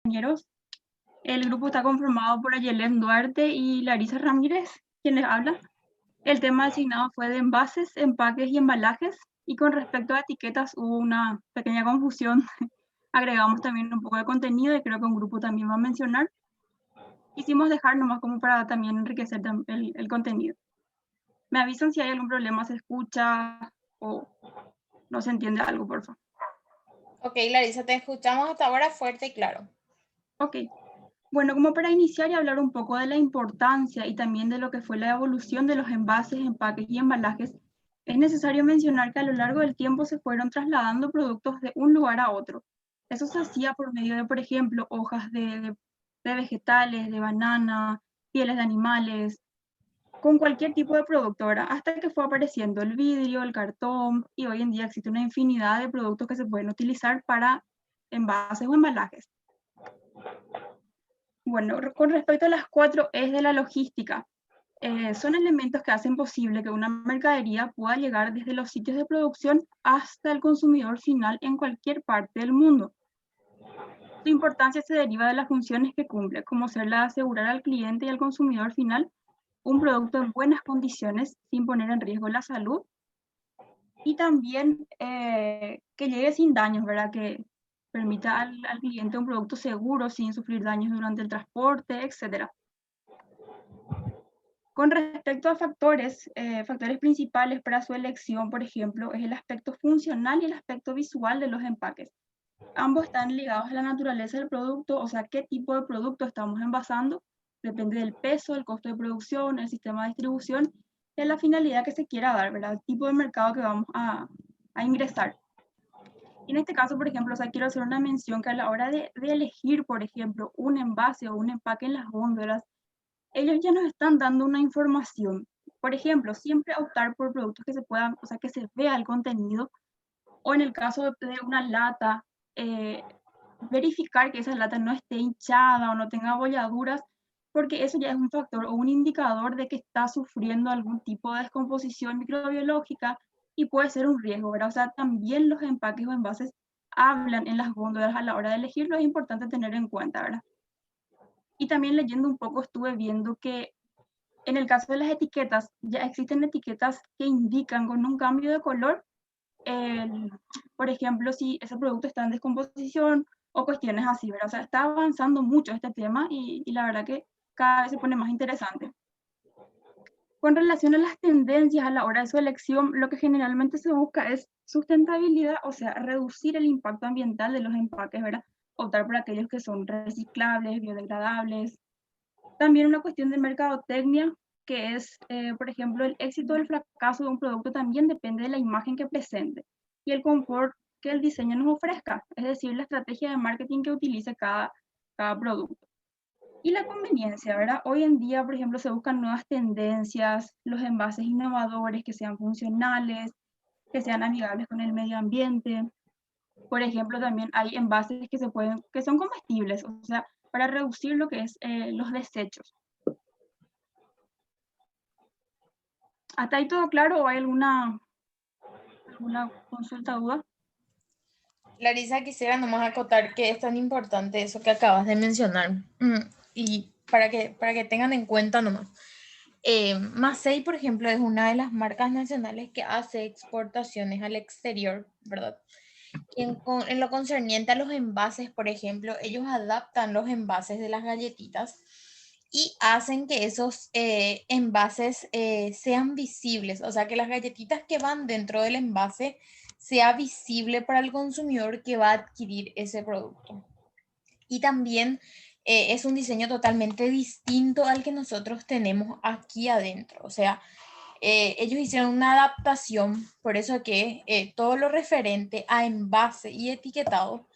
compañeros. El grupo está conformado por Ayelén Duarte y Larisa Ramírez, quienes hablan. El tema asignado fue de envases, empaques y embalajes. Y con respecto a etiquetas hubo una pequeña confusión. Agregamos también un poco de contenido y creo que un grupo también va a mencionar. Quisimos dejar nomás como para también enriquecer el contenido. Me avisan si hay algún problema, se escucha o no se entiende algo, por favor. Ok, Larisa, te escuchamos hasta ahora fuerte y claro. Ok. Bueno, como para iniciar y hablar un poco de la importancia y también de lo que fue la evolución de los envases, empaques y embalajes, es necesario mencionar que a lo largo del tiempo se fueron trasladando productos de un lugar a otro. Eso se hacía por medio de, por ejemplo, hojas de vegetales, de banana, pieles de animales, con cualquier tipo de producto, ¿verdad? Hasta que fue apareciendo el vidrio, el cartón, y hoy en día existe una infinidad de productos que se pueden utilizar para envases o embalajes. Bueno, con respecto a las 4 Es de la logística, son elementos que hacen posible que una mercadería pueda llegar desde los sitios de producción hasta el consumidor final en cualquier parte del mundo. Su importancia se deriva de las funciones que cumple, como ser la de asegurar al cliente y al consumidor final un producto en buenas condiciones sin poner en riesgo la salud y también que llegue sin daños, ¿verdad? Que permita al cliente un producto seguro sin sufrir daños durante el transporte, etcétera. Con respecto a factores principales para su elección, por ejemplo, es el aspecto funcional y el aspecto visual de los empaques. Ambos están ligados a la naturaleza del producto, o sea, qué tipo de producto estamos envasando, depende del peso, el costo de producción, el sistema de distribución, y la finalidad que se quiera dar, ¿verdad? El tipo de mercado que vamos a ingresar. Y en este caso, por ejemplo, o sea, quiero hacer una mención que a la hora de elegir, por ejemplo, un envase o un empaque en las góndolas, ellos ya nos están dando una información. Por ejemplo, siempre optar por productos que se puedan, o sea, que se vea el contenido, o en el caso de una lata, eh, verificar que esa lata no esté hinchada o no tenga abolladuras, porque eso ya es un factor o un indicador de que está sufriendo algún tipo de descomposición microbiológica y puede ser un riesgo, ¿verdad? O sea, también los empaques o envases hablan en las góndolas a la hora de elegirlo, es importante tener en cuenta, ¿verdad? Y también leyendo un poco estuve viendo que en el caso de las etiquetas, ya existen etiquetas que indican con un cambio de color, por ejemplo, si ese producto está en descomposición o cuestiones así, ¿verdad? O sea, está avanzando mucho este tema y la verdad que cada vez se pone más interesante. Con relación a las tendencias a la hora de su elección, lo que generalmente se busca es sustentabilidad, o sea, reducir el impacto ambiental de los empaques, ¿verdad? Optar por aquellos que son reciclables, biodegradables, también una cuestión de mercadotecnia, que es, por ejemplo, el éxito o el fracaso de un producto también depende de la imagen que presente y el confort que el diseño nos ofrezca, es decir, la estrategia de marketing que utilice cada producto. Y la conveniencia, ¿verdad? Hoy en día, por ejemplo, se buscan nuevas tendencias, los envases innovadores que sean funcionales, que sean amigables con el medio ambiente. Por ejemplo, también hay envases que son comestibles, o sea, para reducir lo que es los desechos. ¿Hasta ahí todo claro o hay alguna consulta o duda? Larisa, quisiera nomás acotar que es tan importante eso que acabas de mencionar. Y para que tengan en cuenta nomás. Masei, por ejemplo, es una de las marcas nacionales que hace exportaciones al exterior, ¿verdad? En lo concerniente a los envases, por ejemplo, ellos adaptan los envases de las galletitas y hacen que esos envases sean visibles, o sea, que las galletitas que van dentro del envase sea visible para el consumidor que va a adquirir ese producto. Y también es un diseño totalmente distinto al que nosotros tenemos aquí adentro, o sea, ellos hicieron una adaptación, por eso que todo lo referente a envase y etiquetado,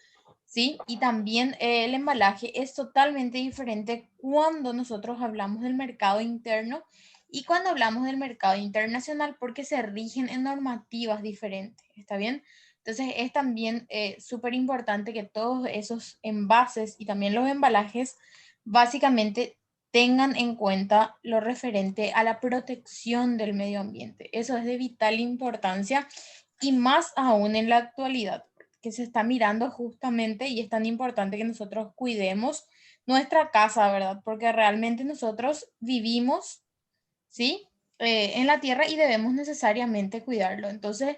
¿sí? Y también el embalaje es totalmente diferente cuando nosotros hablamos del mercado interno y cuando hablamos del mercado internacional, porque se rigen en normativas diferentes, ¿está bien? Entonces es también súper importante que todos esos envases y también los embalajes básicamente tengan en cuenta lo referente a la protección del medio ambiente. Eso es de vital importancia y más aún en la actualidad. que se está mirando justamente, y es tan importante que nosotros cuidemos nuestra casa, ¿verdad? Porque realmente nosotros vivimos, ¿sí? En la tierra y debemos necesariamente cuidarlo. Entonces,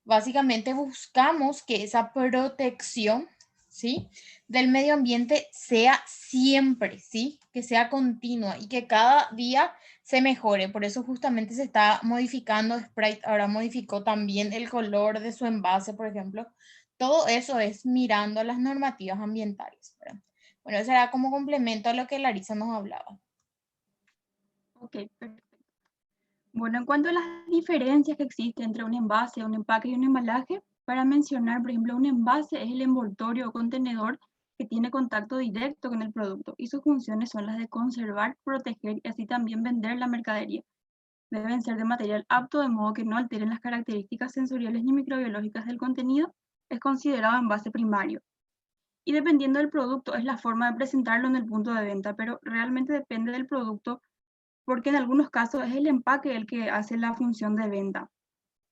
básicamente buscamos que esa protección, ¿sí? Del medio ambiente sea siempre, ¿sí? Que sea continua y que cada día se mejore. Por eso justamente se está modificando. Sprite ahora modificó también el color de su envase, por ejemplo. Todo eso es mirando las normativas ambientales, ¿verdad? Bueno, eso era como complemento a lo que Larisa nos hablaba. Ok, perfecto. Bueno, en cuanto a las diferencias que existen entre un envase, un empaque y un embalaje, para mencionar, por ejemplo, un envase es el envoltorio o contenedor que tiene contacto directo con el producto y sus funciones son las de conservar, proteger y así también vender la mercadería. Deben ser de material apto de modo que no alteren las características sensoriales ni microbiológicas del contenido. Es considerado envase primario. Y dependiendo del producto es la forma de presentarlo en el punto de venta, pero realmente depende del producto porque en algunos casos es el empaque el que hace la función de venta.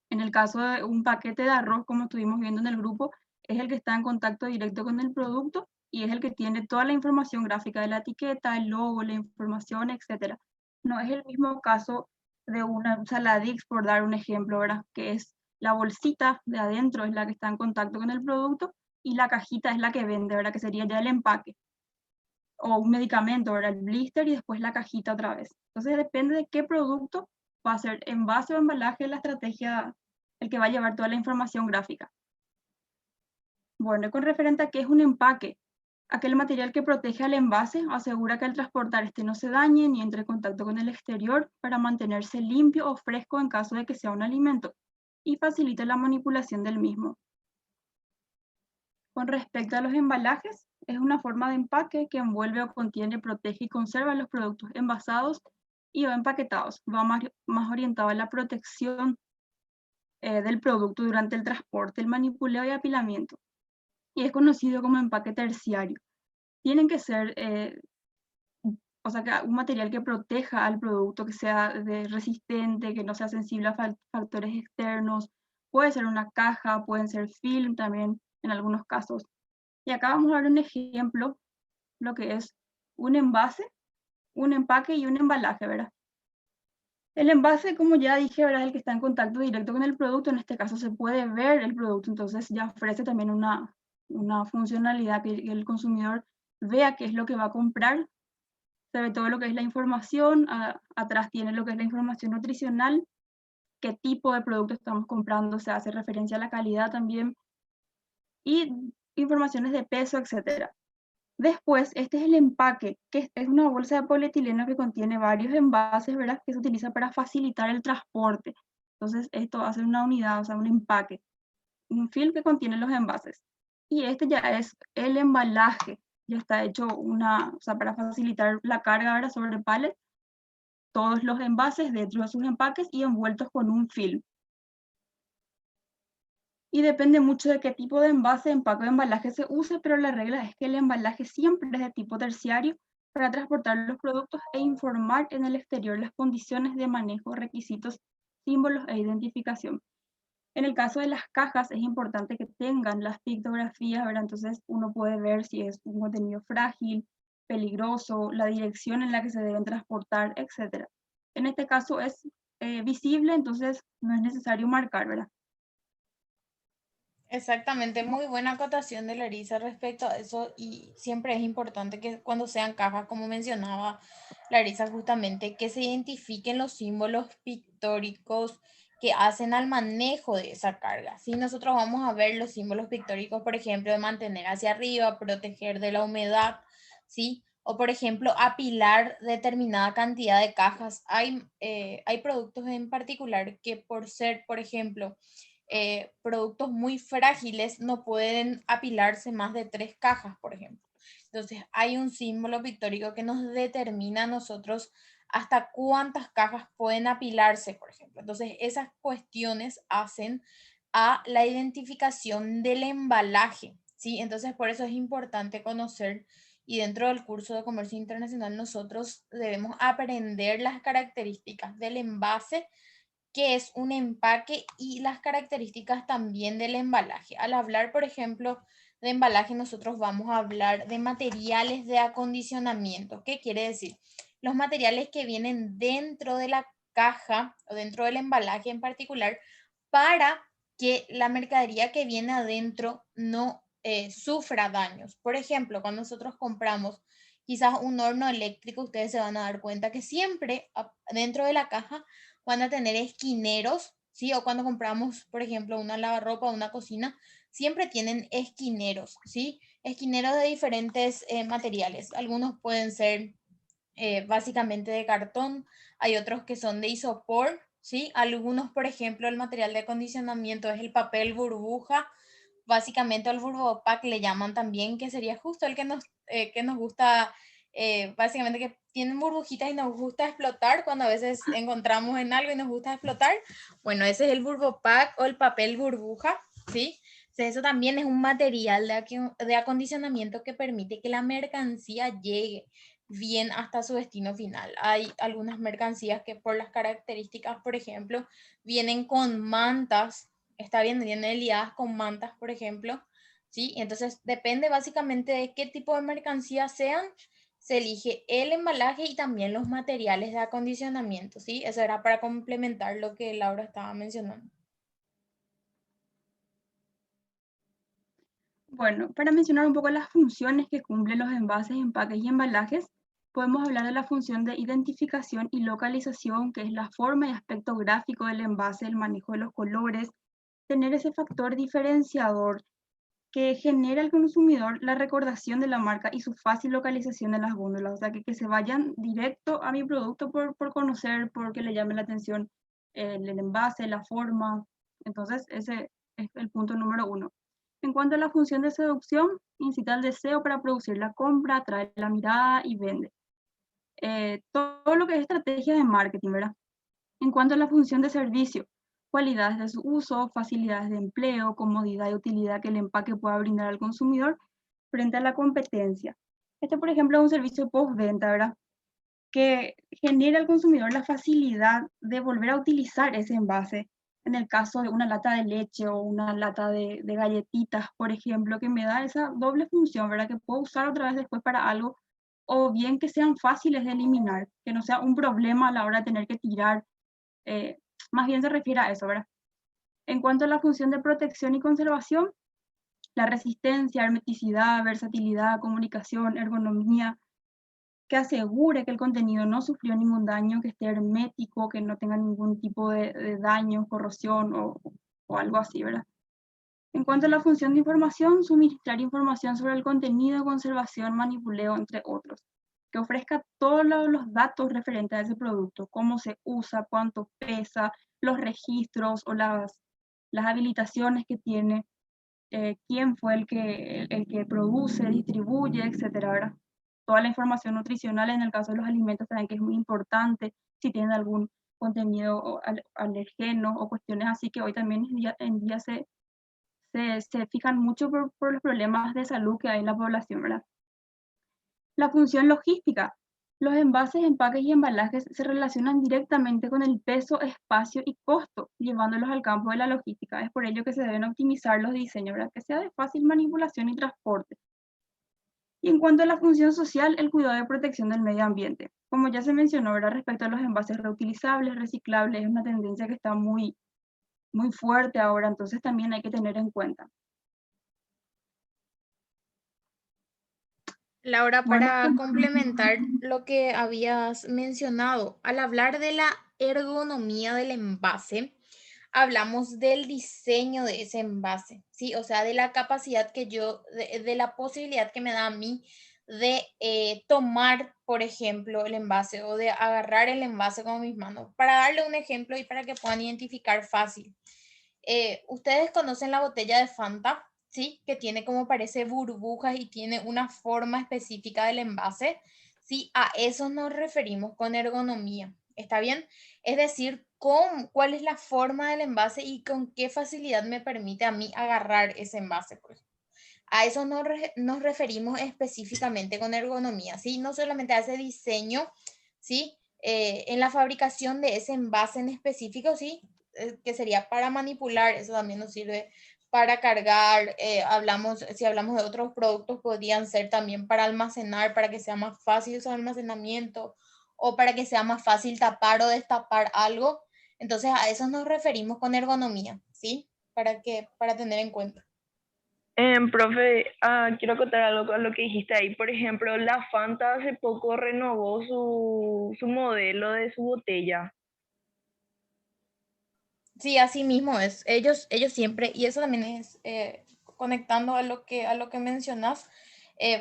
En el caso de un paquete de arroz, como estuvimos viendo en el grupo, es el que está en contacto directo con el producto y es el que tiene toda la información gráfica de la etiqueta, el logo, la información, etc. No es el mismo caso de una Saladix, por dar un ejemplo, ¿verdad? Que es la bolsita de adentro es la que está en contacto con el producto y la cajita es la que vende, ¿verdad? Que sería ya el empaque o un medicamento, ¿verdad? El blister y después la cajita otra vez. Entonces depende de qué producto va a ser envase o embalaje la estrategia, el que va a llevar toda la información gráfica. Bueno, con referente a qué es un empaque, aquel material que protege al envase asegura que al transportar este no se dañe ni entre en contacto con el exterior para mantenerse limpio o fresco en caso de que sea un alimento y facilita la manipulación del mismo. Con respecto a los embalajes, es una forma de empaque que envuelve o contiene, protege y conserva los productos envasados y o empaquetados. Va más orientado a la protección del producto durante el transporte, el manipuleo y apilamiento. Y es conocido como empaque terciario. Tienen que ser, o sea, que un material que proteja al producto, que sea resistente, que no sea sensible a factores externos. Puede ser una caja, pueden ser film también en algunos casos. Y acá vamos a ver un ejemplo, lo que es un envase, un empaque y un embalaje, ¿verdad? El envase, como ya dije, ¿verdad? Es el que está en contacto directo con el producto. En este caso se puede ver el producto, entonces ya ofrece también una funcionalidad que el consumidor vea qué es lo que va a comprar. Se ve todo lo que es la información, atrás tiene lo que es la información nutricional, qué tipo de producto estamos comprando, se hace referencia a la calidad también, y informaciones de peso, etcétera. Después, este es el empaque, que es una bolsa de polietileno que contiene varios envases, ¿verdad? Que se utiliza para facilitar el transporte. Entonces, esto hace una unidad, o sea, un empaque, un film que contiene los envases. Y este ya es el embalaje, ya está hecho o sea, para facilitar la carga, ¿verdad? Sobre pallet, todos los envases dentro de sus empaques y envueltos con un film. Y depende mucho de qué tipo de envase, empaque o embalaje se use, pero la regla es que el embalaje siempre es de tipo terciario para transportar los productos e informar en el exterior las condiciones de manejo, requisitos, símbolos e identificación. En el caso de las cajas es importante que tengan las pictografías, ¿verdad? Entonces uno puede ver si es un contenido frágil, peligroso, la dirección en la que se deben transportar, etc. En este caso es visible, entonces no es necesario marcar, ¿verdad? Exactamente, muy buena acotación de Larisa respecto a eso, y siempre es importante que cuando sean cajas, como mencionaba Larisa justamente, que se identifiquen los símbolos pictóricos que hacen al manejo de esa carga. Si nosotros vamos a ver los símbolos pictóricos, por ejemplo, de mantener hacia arriba, proteger de la humedad, ¿sí? O por ejemplo, apilar determinada cantidad de cajas. Hay productos en particular que por ser, por ejemplo, productos muy frágiles no pueden apilarse más de 3 cajas, por ejemplo. Entonces, hay un símbolo pictórico que nos determina a nosotros hasta cuántas cajas pueden apilarse, por ejemplo. Entonces, esas cuestiones hacen a la identificación del embalaje, ¿sí? Entonces, por eso es importante conocer, y dentro del curso de comercio internacional nosotros debemos aprender las características del envase qué es un empaque y las características también del embalaje. Al hablar, por ejemplo, de embalaje, nosotros vamos a hablar de materiales de acondicionamiento. ¿Qué quiere decir? Los materiales que vienen dentro de la caja o dentro del embalaje en particular para que la mercadería que viene adentro no sufra daños. Por ejemplo, cuando nosotros compramos quizás un horno eléctrico, ustedes se van a dar cuenta que siempre dentro de la caja van a tener esquineros, ¿sí? O cuando compramos, por ejemplo, una lavarropa o una cocina, siempre tienen esquineros, ¿sí? Esquineros de diferentes materiales. Algunos pueden ser básicamente de cartón, hay otros que son de isopor, ¿sí? Algunos, por ejemplo, el material de acondicionamiento es el papel burbuja, básicamente el burbopack le llaman también, que sería justo el que nos gusta, básicamente que tienen burbujitas y nos gusta explotar cuando a veces encontramos en algo y nos gusta explotar. Bueno, ese es el burbopack o el papel burbuja, ¿sí? Eso también es un material de acondicionamiento que permite que la mercancía llegue bien hasta su destino final. Hay algunas mercancías que por las características, por ejemplo, vienen con mantas, está bien, vienen liadas con mantas, por ejemplo, ¿sí? Entonces depende básicamente de qué tipo de mercancía sean, se elige el embalaje y también los materiales de acondicionamiento, ¿sí? Eso era para complementar lo que Laura estaba mencionando. Bueno, para mencionar un poco las funciones que cumplen los envases, empaques y embalajes, podemos hablar de la función de identificación y localización, que es la forma y aspecto gráfico del envase, el manejo de los colores, tener ese factor diferenciador que genera al consumidor la recordación de la marca y su fácil localización en las góndolas, o sea, que se vayan directo a mi producto por conocer, porque le llame la atención el envase, la forma. Entonces, ese es el punto número uno. En cuanto a la función de seducción, incita al deseo para producir la compra, atrae la mirada y vende. Todo lo que es estrategia de marketing, ¿verdad? En cuanto a la función de servicio, cualidades de su uso, facilidades de empleo, comodidad y utilidad que el empaque pueda brindar al consumidor frente a la competencia. Este, por ejemplo, es un servicio postventa, ¿verdad? Que genera al consumidor la facilidad de volver a utilizar ese envase. En el caso de una lata de leche o una lata de galletitas, por ejemplo, que me da esa doble función, ¿verdad? Que puedo usar otra vez después para algo, o bien que sean fáciles de eliminar, que no sea un problema a la hora de tener que tirar, más bien se refiere a eso, ¿verdad? En cuanto a la función de protección y conservación, la resistencia, hermeticidad, versatilidad, comunicación, ergonomía, que asegure que el contenido no sufrió ningún daño, que esté hermético, que no tenga ningún tipo de daño, corrosión o algo así, ¿verdad? En cuanto a la función de información, suministrar información sobre el contenido, conservación, manipuleo, entre otros, que ofrezca todos los datos referentes a ese producto, cómo se usa, cuánto pesa, los registros o las habilitaciones que tiene, quién fue el que produce, distribuye, etcétera, ¿verdad? Toda la información nutricional en el caso de los alimentos también, que es muy importante, si tienen algún contenido alergeno o cuestiones así, que hoy también en día se fijan mucho por los problemas de salud que hay en la población, ¿verdad? La función logística. Los envases, empaques y embalajes se relacionan directamente con el peso, espacio y costo, llevándolos al campo de la logística. Es por ello que se deben optimizar los diseños, ¿verdad? Que sea de fácil manipulación y transporte. Y en cuanto a la función social, el cuidado de protección del medio ambiente. Como ya se mencionó, ¿verdad? Respecto a los envases reutilizables, reciclables, es una tendencia que está muy fuerte ahora, entonces también hay que tener en cuenta. Laura, Bueno, para complementar lo que habías mencionado, al hablar de la ergonomía del envase, hablamos del diseño de ese envase, ¿sí? O sea, de la capacidad que de la posibilidad que me da a mí de tomar, por ejemplo, el envase o de agarrar el envase con mis manos. Para darle un ejemplo y para que puedan identificar fácil. Ustedes conocen la botella de Fanta, ¿sí? Que tiene como parece burbujas y tiene una forma específica del envase, ¿sí? A eso nos referimos con ergonomía, ¿está bien? Es decir, cuál es la forma del envase y con qué facilidad me permite a mí agarrar ese envase, por ejemplo. A eso nos referimos específicamente con ergonomía, ¿sí? No solamente a ese diseño, ¿sí? en la fabricación de ese envase en específico, sí, que sería para manipular, eso también nos sirve para cargar, si hablamos de otros productos, podrían ser también para almacenar, para que sea más fácil su almacenamiento o para que sea más fácil tapar o destapar algo. Entonces a eso nos referimos con ergonomía, ¿sí? Para tener en cuenta. Profe, quiero contar algo con lo que dijiste ahí. Por ejemplo, la Fanta hace poco renovó su modelo de su botella. Sí, así mismo es. Ellos siempre, y eso también es conectando a lo que mencionas,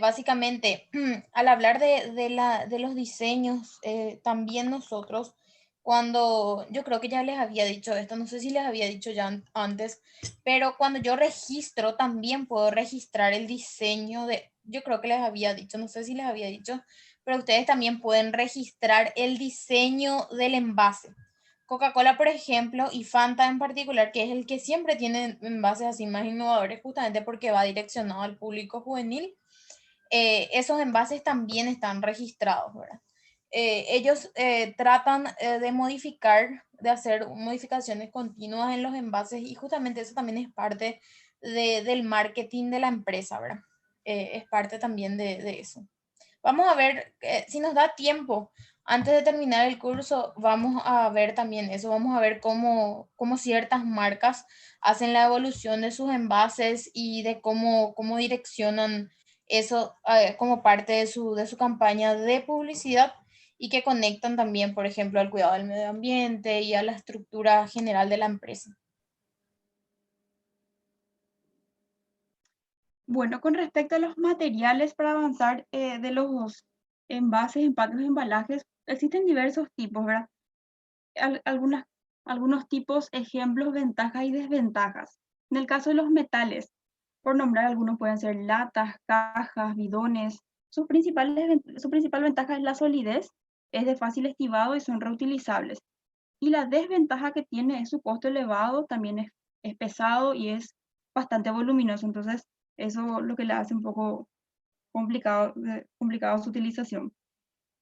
básicamente, al hablar de los diseños, también nosotros, cuando yo creo que ya les había dicho esto, no sé si les había dicho ya antes, pero cuando yo registro, también puedo registrar el diseño yo creo que les había dicho, no sé si les había dicho, pero ustedes también pueden registrar el diseño del envase. Coca-Cola, por ejemplo, y Fanta en particular, que es el que siempre tiene envases así más innovadores, justamente porque va direccionado al público juvenil, esos envases también están registrados, ¿verdad? Ellos tratan de modificar, de hacer modificaciones continuas en los envases y justamente eso también es parte del marketing de la empresa, ¿verdad? Es parte también de eso. Vamos a ver si nos da tiempo. Antes de terminar el curso, vamos a ver también eso, vamos a ver cómo ciertas marcas hacen la evolución de sus envases y de cómo direccionan eso como parte de su campaña de publicidad y que conectan también, por ejemplo, al cuidado del medio ambiente y a la estructura general de la empresa. Bueno, con respecto a los materiales para avanzar de los envases, empaques, embalajes, existen diversos tipos, ¿verdad? Al- algunas, algunos tipos, ejemplos, ventajas y desventajas. En el caso de los metales, por nombrar algunos, pueden ser latas, cajas, bidones. Su principal ventaja es la solidez, es de fácil estivado y son reutilizables. Y la desventaja que tiene es su costo elevado, también es pesado y es bastante voluminoso. Entonces, eso lo que le hace un poco complicado su utilización.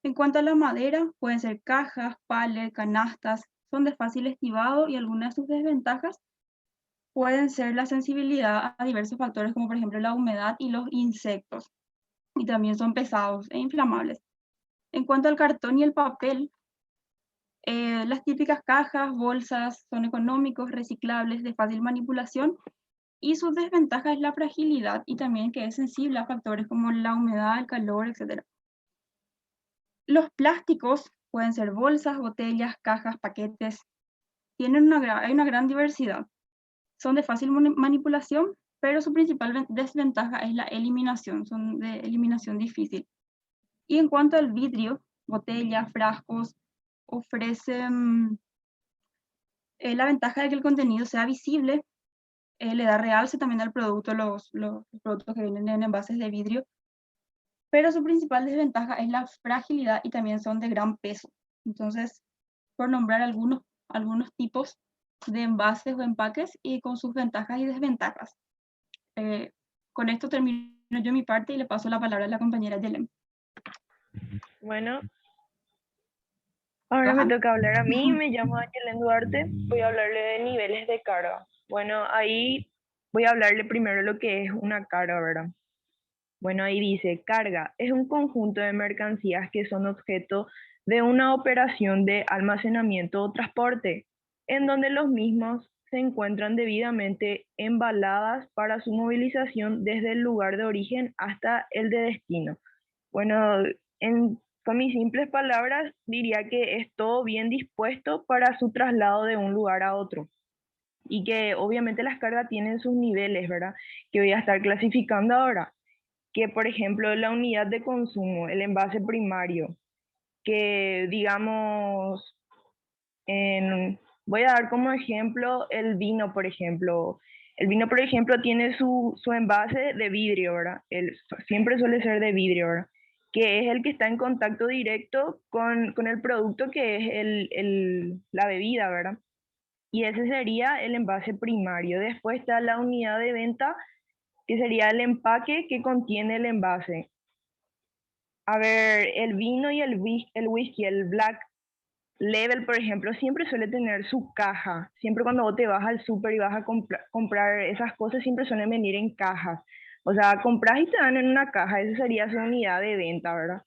En cuanto a la madera, pueden ser cajas, palets, canastas, son de fácil estivado y algunas de sus desventajas pueden ser la sensibilidad a diversos factores como por ejemplo la humedad y los insectos, y también son pesados e inflamables. En cuanto al cartón y el papel, las típicas cajas, bolsas son económicos, reciclables, de fácil manipulación y su desventaja es la fragilidad y también que es sensible a factores como la humedad, el calor, etc. Los plásticos pueden ser bolsas, botellas, cajas, paquetes. Hay una gran diversidad. Son de fácil manipulación, pero su principal desventaja es la eliminación. Son de eliminación difícil. Y en cuanto al vidrio, botellas, frascos, ofrecen la ventaja de que el contenido sea visible, le da realce también al producto, los productos que vienen en envases de vidrio, pero su principal desventaja es la fragilidad y también son de gran peso. Entonces, por nombrar algunos tipos de envases o empaques y con sus ventajas y desventajas. Con esto termino yo mi parte y le paso la palabra a la compañera Yelem. Bueno, ahora me Ajá. toca hablar a mí. Me llamo Ayelen Duarte. Voy a hablarle de niveles de carga. Bueno, ahí voy a hablarle primero lo que es una carga, ¿verdad? Bueno, ahí dice, carga es un conjunto de mercancías que son objeto de una operación de almacenamiento o transporte, en donde los mismos se encuentran debidamente embaladas para su movilización desde el lugar de origen hasta el de destino. Bueno, con mis simples palabras diría que es todo bien dispuesto para su traslado de un lugar a otro y que obviamente las cargas tienen sus niveles, ¿verdad? Que voy a estar clasificando ahora, que por ejemplo la unidad de consumo, el envase primario, que digamos, voy a dar como ejemplo el vino, por ejemplo. El vino, por ejemplo, tiene su envase de vidrio, ¿verdad? Siempre suele ser de vidrio, ¿verdad? Que es el que está en contacto directo con el producto que es la bebida, ¿verdad? Y ese sería el envase primario. Después está la unidad de venta, que sería el empaque que contiene el envase. A ver, el vino y el whisky, el black, Level, por ejemplo, siempre suele tener su caja. Siempre cuando vos te vas al súper y vas a comprar esas cosas, siempre suelen venir en cajas. O sea, compras y te dan en una caja. Esa sería su unidad de venta, ¿verdad?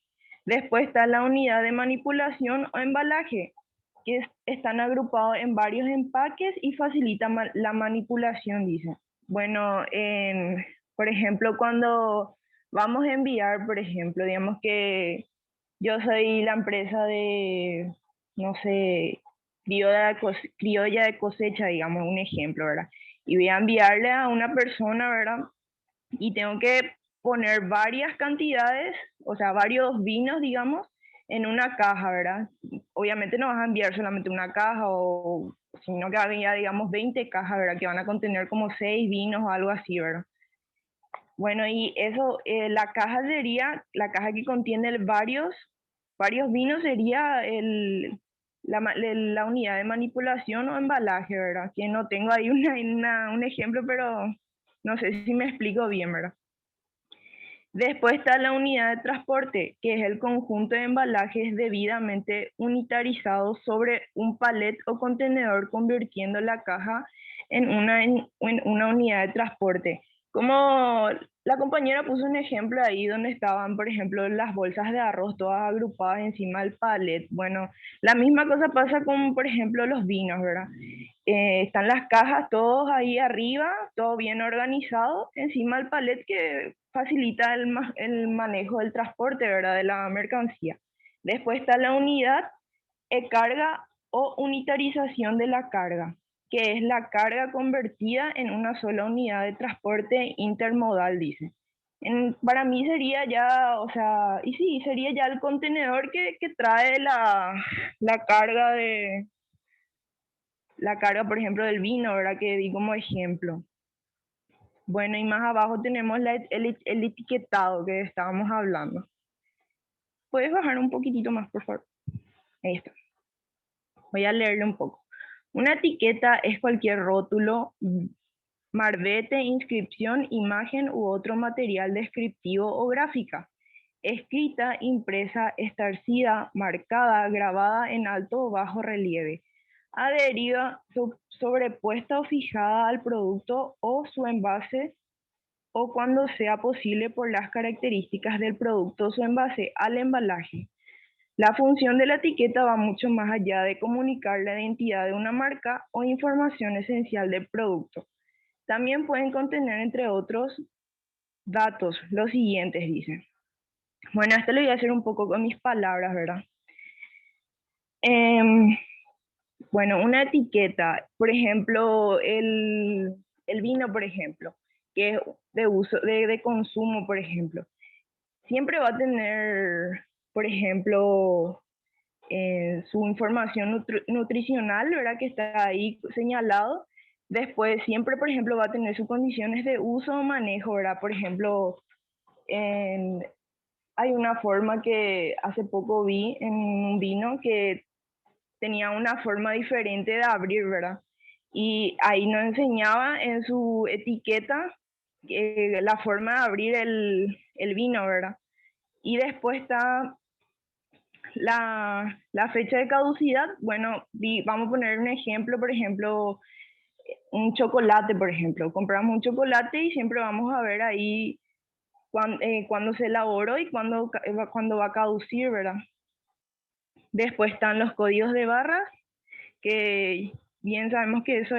Después está la unidad de manipulación o embalaje, que están agrupados en varios empaques y facilitan la manipulación, dice. Bueno, por ejemplo, cuando vamos a enviar, por ejemplo, digamos que yo soy la empresa de, no sé, criolla de cosecha, digamos, un ejemplo, ¿verdad? Y voy a enviarle a una persona, ¿verdad? Y tengo que poner varias cantidades, o sea, varios vinos, digamos, en una caja, ¿verdad? Obviamente no vas a enviar solamente una caja, o sino que había, digamos, 20 cajas, ¿verdad? Que van a contener como 6 vinos o algo así, ¿verdad? Bueno, y eso, la caja sería, la caja que contiene varios vinos sería la unidad de manipulación o embalaje, ¿verdad? Que no tengo ahí un ejemplo, pero no sé si me explico bien, ¿verdad? Después está la unidad de transporte, que es el conjunto de embalajes debidamente unitarizados sobre un palet o contenedor, convirtiendo la caja en una unidad de transporte. Como la compañera puso un ejemplo ahí donde estaban, por ejemplo, las bolsas de arroz todas agrupadas encima del palet. Bueno, la misma cosa pasa con, por ejemplo, los vinos, ¿verdad? Están las cajas todos ahí arriba, todo bien organizado, encima del palet que facilita el manejo del transporte, ¿verdad? De la mercancía. Después está la unidad de carga o unitarización de la carga, que es la carga convertida en una sola unidad de transporte intermodal, dice. Para mí sería ya, o sea, y sí, sería ya el contenedor que trae la carga la carga, por ejemplo, del vino, ¿verdad? Que di como ejemplo. Bueno, y más abajo tenemos el etiquetado que estábamos hablando. ¿Puedes bajar un poquitito más, por favor? Ahí está. Voy a leerle un poco. Una etiqueta es cualquier rótulo, marbete, inscripción, imagen u otro material descriptivo o gráfica. Escrita, impresa, estarcida, marcada, grabada en alto o bajo relieve. Adherida, sobrepuesta o fijada al producto o su envase, o cuando sea posible por las características del producto o su envase al embalaje. La función de la etiqueta va mucho más allá de comunicar la identidad de una marca o información esencial del producto. También pueden contener, entre otros datos, los siguientes, dicen. Bueno, esto lo voy a hacer un poco con mis palabras, ¿verdad? Bueno, una etiqueta, por ejemplo, el vino, por ejemplo, que es de uso, de consumo, por ejemplo, siempre va a tener, por ejemplo, su información nutricional, ¿verdad? Que está ahí señalado. Después, siempre, por ejemplo, va a tener sus condiciones de uso o manejo, ¿verdad? Por ejemplo, hay una forma que hace poco vi en un vino que tenía una forma diferente de abrir, ¿verdad? Y ahí nos enseñaba en su etiqueta la forma de abrir el vino, ¿verdad? Y después está la fecha de caducidad. Bueno, vamos a poner un ejemplo, por ejemplo, un chocolate, por ejemplo. Compramos un chocolate y siempre vamos a ver ahí cuándo se elaboró y cuándo va a caducir, ¿verdad? Después están los códigos de barras, que bien sabemos que eso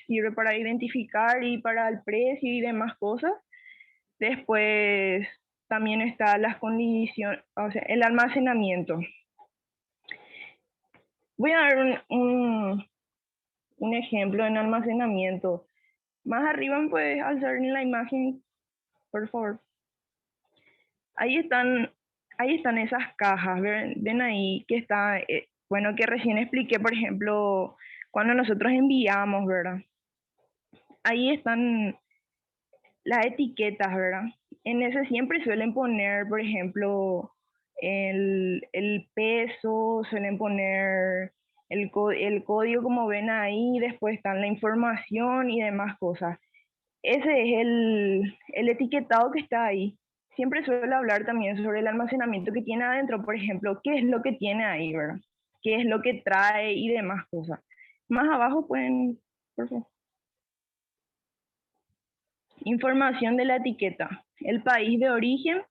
sirve para identificar y para el precio y demás cosas. Después también está las condiciones, o sea, el almacenamiento. Voy a dar un ejemplo en almacenamiento. Más arriba me puedes alzar en la imagen, por favor. Ahí están esas cajas, ven ahí que está, bueno, que recién expliqué, por ejemplo, cuando nosotros enviamos, ¿verdad? Ahí están las etiquetas, ¿verdad? En ese siempre suelen poner, por ejemplo, el peso, suelen poner el código como ven ahí, después están la información y demás cosas. Ese es el etiquetado que está ahí. Siempre suelo hablar también sobre el almacenamiento que tiene adentro, por ejemplo, qué es lo que tiene ahí, ¿verdad? qué es lo que trae y demás cosas. Más abajo pueden, por favor. Información de la etiqueta. El país de origen,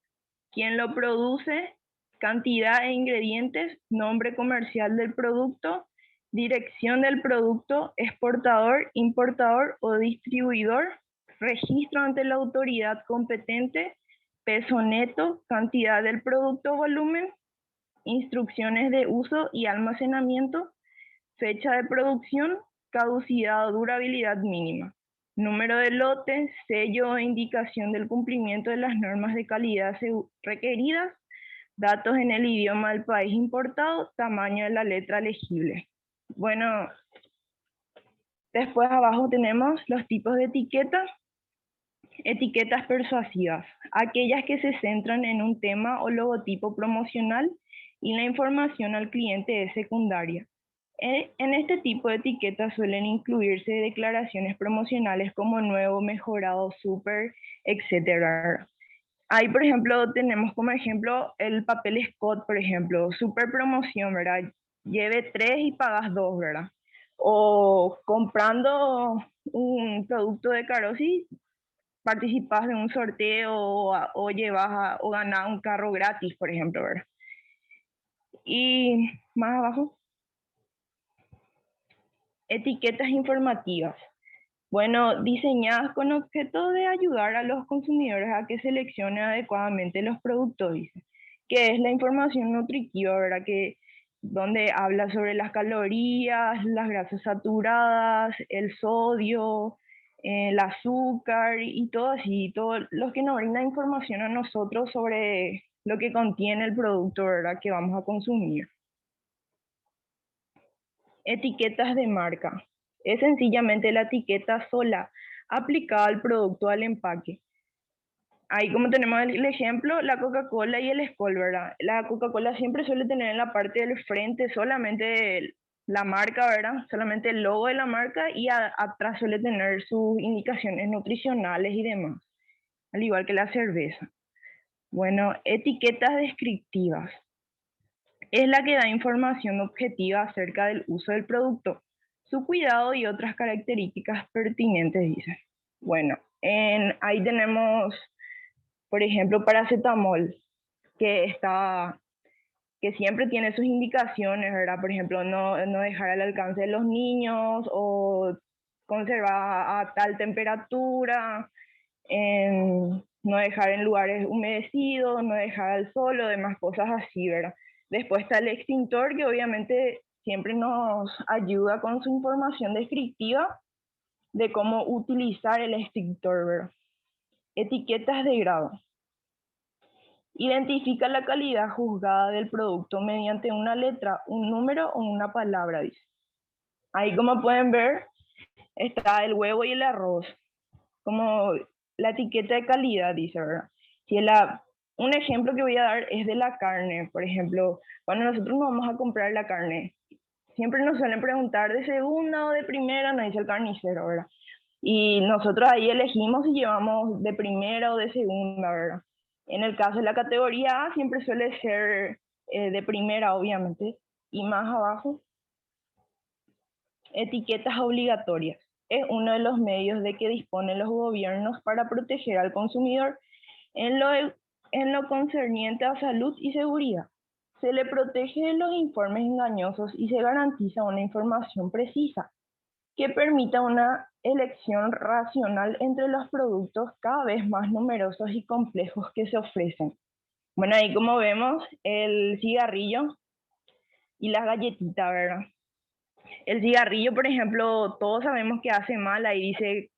quién lo produce, cantidad e ingredientes, nombre comercial del producto, dirección del producto, exportador, importador o distribuidor, registro ante la autoridad competente, peso neto, cantidad del producto, volumen, instrucciones de uso y almacenamiento, fecha de producción, caducidad o durabilidad mínima, número de lote, sello o indicación del cumplimiento de las normas de calidad requeridas, datos en el idioma del país importado, tamaño de la letra legible. Bueno, después abajo tenemos los tipos de etiquetas. Etiquetas persuasivas, aquellas que se centran en un tema o logotipo promocional y la información al cliente es secundaria. En este tipo de etiquetas suelen incluirse declaraciones promocionales como nuevo, mejorado, super, etc. Ahí, por ejemplo, tenemos como ejemplo el papel Scott, por ejemplo, super promoción, ¿verdad? Lleve 3 y pagas 2, ¿verdad? O comprando un producto de Carosi, participas de un sorteo o llevas o ganas un carro gratis, por ejemplo, ¿verdad? Y más abajo, etiquetas informativas. Bueno, diseñadas con objeto de ayudar a los consumidores a que seleccionen adecuadamente los productos, dice, que es la información nutritiva, ¿verdad? Que donde habla sobre las calorías, las grasas saturadas, el sodio, el azúcar y todo así, todo lo que nos brinda información a nosotros sobre lo que contiene el producto, ¿verdad? Que vamos a consumir. Etiquetas de marca. Es sencillamente la etiqueta sola aplicada al producto, al empaque. Ahí como tenemos el ejemplo, la Coca-Cola y el Skol, ¿verdad? La Coca-Cola siempre suele tener en la parte del frente solamente la marca, ¿verdad? Solamente el logo de la marca y atrás suele tener sus indicaciones nutricionales y demás, al igual que la cerveza. Bueno, etiquetas descriptivas. Es la que da información objetiva acerca del uso del producto, su cuidado y otras características pertinentes, dice. Bueno, ahí tenemos, por ejemplo, paracetamol, que siempre tiene sus indicaciones, ¿verdad? Por ejemplo, no dejar al alcance de los niños o conservar a tal temperatura, no dejar en lugares humedecidos, no dejar al sol o demás cosas así, ¿verdad? Después está el extintor, que obviamente siempre nos ayuda con su información descriptiva de cómo utilizar el extintor, ¿verdad? Etiquetas de grado. Identifica la calidad juzgada del producto mediante una letra, un número o una palabra, dice. Ahí, como pueden ver, está el huevo y el arroz. Como la etiqueta de calidad, dice, ¿verdad? Si un ejemplo que voy a dar es de la carne, por ejemplo, cuando nosotros nos vamos a comprar la carne, siempre nos suelen preguntar de segunda o de primera, nos dice el carnicero, ¿verdad? Y nosotros ahí elegimos si llevamos de primera o de segunda, ¿verdad? En el caso de la categoría A siempre suele ser de primera, obviamente. Y más abajo, etiquetas obligatorias. Es uno de los medios de que disponen los gobiernos para proteger al consumidor en lo concerniente a salud y seguridad. Se le protege de los informes engañosos y se garantiza una información precisa que permita una elección racional entre los productos cada vez más numerosos y complejos que se ofrecen. Bueno, ahí como vemos el cigarrillo y las galletitas, ¿verdad? El cigarrillo, por ejemplo, todos sabemos que hace mal, ahí dice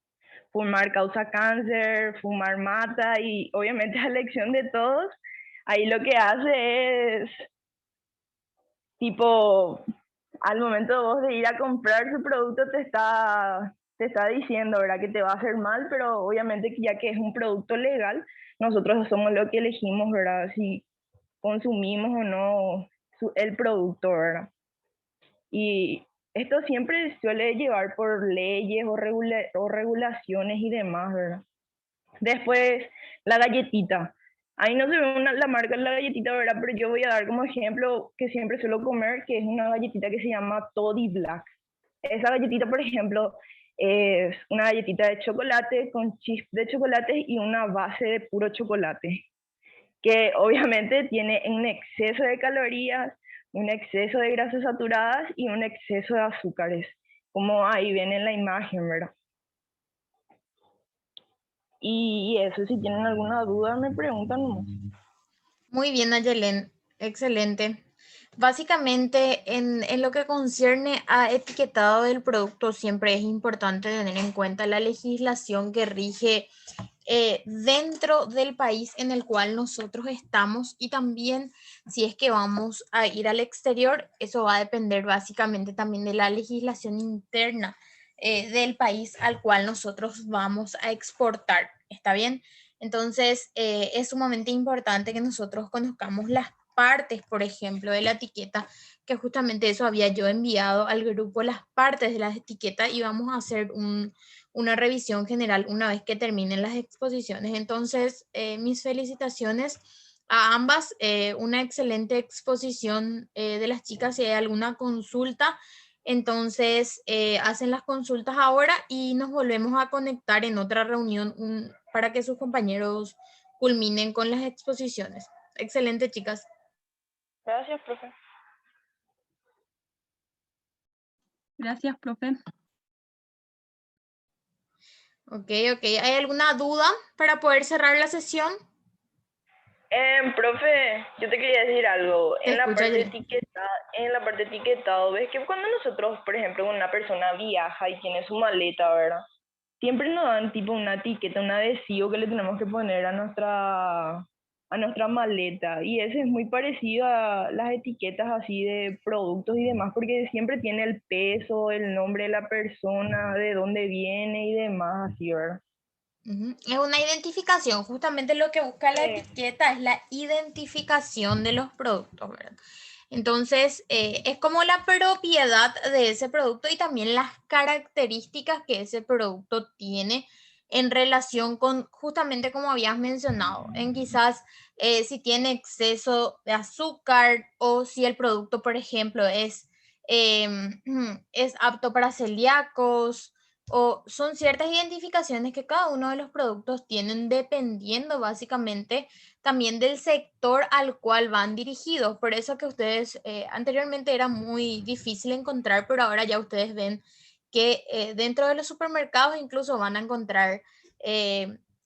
fumar causa cáncer, fumar mata y obviamente a elección de todos, ahí lo que hace es tipo, al momento vos de ir a comprar su producto te está diciendo, ¿verdad? Que te va a hacer mal, pero obviamente ya que es un producto legal, nosotros somos los que elegimos, ¿verdad? Si consumimos o no el producto, ¿verdad? Y esto siempre suele llevar por leyes o regulaciones y demás, ¿verdad? Después, la galletita. Ahí no se ve la marca de la galletita, ¿verdad? Pero yo voy a dar como ejemplo que siempre suelo comer, que es una galletita que se llama Toddy Black. Esa galletita, por ejemplo, es una galletita de chocolate con chips de chocolate y una base de puro chocolate, que obviamente tiene un exceso de calorías, un exceso de grasas saturadas y un exceso de azúcares, como ahí ven en la imagen, ¿verdad? Y eso, si tienen alguna duda, me preguntan nomás. Muy bien, Nayelen, excelente. Básicamente, en lo que concierne a etiquetado del producto, siempre es importante tener en cuenta la legislación que rige dentro del país en el cual nosotros estamos, y también si es que vamos a ir al exterior, eso va a depender básicamente también de la legislación interna del país al cual nosotros vamos a exportar. ¿Está bien? Entonces, es sumamente importante que nosotros conozcamos las partes, por ejemplo, de la etiqueta, que justamente eso había yo enviado al grupo, las partes de la etiqueta, y vamos a hacer una revisión general una vez que terminen las exposiciones. Entonces, mis felicitaciones a ambas, una excelente exposición de las chicas. Si hay alguna consulta, entonces hacen las consultas ahora y nos volvemos a conectar en otra reunión para que sus compañeros culminen con las exposiciones. Excelente, chicas. Gracias, profe. Gracias, profe. Ok. ¿Hay alguna duda para poder cerrar la sesión? Profe, yo te quería decir algo. Te escucho, Yelena. En la parte etiquetado, ves que cuando nosotros, por ejemplo, una persona viaja y tiene su maleta, ¿verdad? Siempre nos dan tipo una etiqueta, un adhesivo que le tenemos que poner a nuestra maleta. Y ese es muy parecido a las etiquetas así de productos y demás, porque siempre tiene el peso, el nombre de la persona, de dónde viene y demás, así, ¿verdad? Es una identificación, justamente lo que busca la etiqueta es la identificación de los productos, ¿verdad? Entonces, es como la propiedad de ese producto y también las características que ese producto tiene en relación con, justamente como habías mencionado, en quizás si tiene exceso de azúcar, o si el producto, por ejemplo, es apto para celíacos, o son ciertas identificaciones que cada uno de los productos tienen dependiendo básicamente también del sector al cual van dirigidos. Por eso que ustedes anteriormente era muy difícil encontrar, pero ahora ya ustedes ven que dentro de los supermercados incluso van a encontrar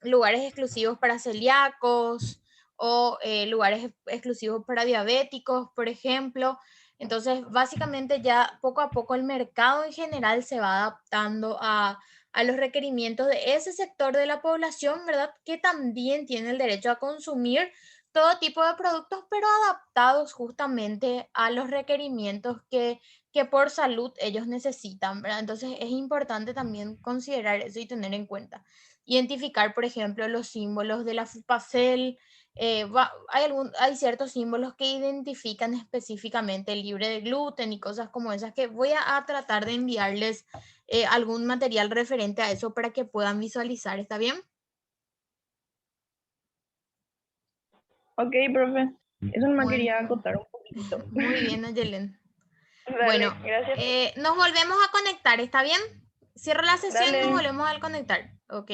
lugares exclusivos para celíacos, o lugares exclusivos para diabéticos, por ejemplo. Entonces, básicamente ya poco a poco el mercado en general se va adaptando a los requerimientos de ese sector de la población, ¿verdad? Que también tiene el derecho a consumir todo tipo de productos, pero adaptados justamente a los requerimientos que por salud ellos necesitan, ¿verdad? Entonces, es importante también considerar eso y tener en cuenta. Identificar, por ejemplo, los símbolos de la FUPACEL. Hay ciertos símbolos que identifican específicamente el libre de gluten y cosas como esas, que voy a tratar de enviarles algún material referente a eso para que puedan visualizar. ¿Está bien? Ok, profe. Eso me Muy, quería acotar un poquito. muy bien, Ayelen. Dale, Bueno, gracias. nos volvemos a conectar. ¿Está bien? Cierro la sesión y nos Dale. volvemos a conectar. Ok.